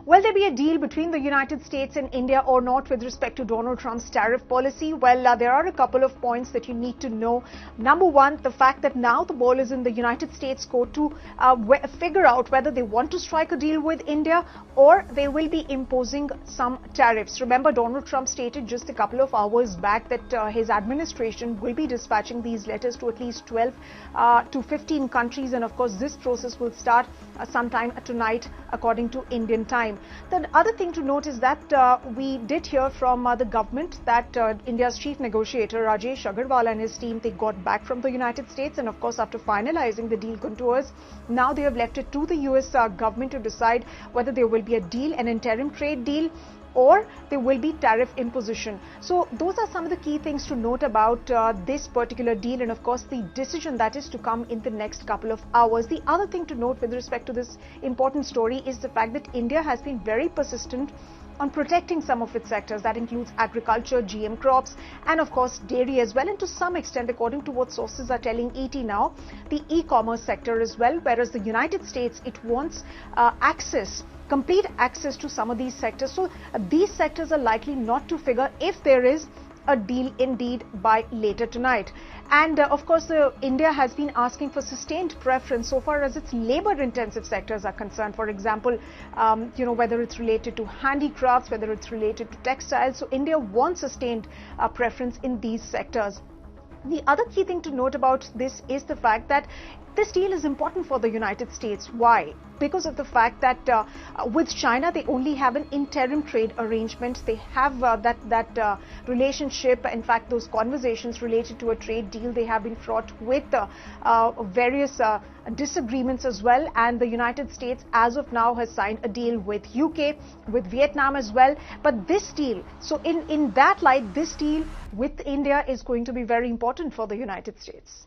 Will there be a deal between the United States and India or not with respect to Donald Trump's tariff policy? Well, there are a couple of points that you need to know. Number one, the fact that now the ball is in the United States court to figure out whether they want to strike a deal with India or they will be imposing some tariffs. Remember, Donald Trump stated just a couple of hours back that his administration will be dispatching these letters to at least 12 to 15 countries, and of course this process will start sometime tonight according to Indian time. The other thing to note is that we did hear from the government that India's chief negotiator Rajesh Agarwal and his team, they got back from the United States, and of course after finalizing the deal contours, now they have left it to the US government to decide whether there will be a deal, an interim trade deal, or there will be tariff imposition. So those are some of the key things to note about this particular deal, and of course the decision that is to come in the next couple of hours. The other thing to note with respect to this important story is the fact that India has been very persistent on protecting some of its sectors. That includes agriculture, GM crops, and of course dairy as well, and to some extent, according to what sources are telling ET now, the e-commerce sector as well, whereas the United States, it wants complete access to some of these sectors. So these sectors are likely not to figure if there is a deal indeed by later tonight. And of course, India has been asking for sustained preference so far as its labor-intensive sectors are concerned. For example, whether it's related to handicrafts, whether it's related to textiles. So India wants sustained preference in these sectors. The other key thing to note about this is the fact that this deal is important for the United States. Why? Because of the fact that with China, they only have an interim trade arrangement. They have that relationship. In fact, those conversations related to a trade deal, they have been fraught with various disagreements as well. And the United States, as of now, has signed a deal with UK, with Vietnam as well. But this deal, so in that light, this deal with India is going to be very important for the United States.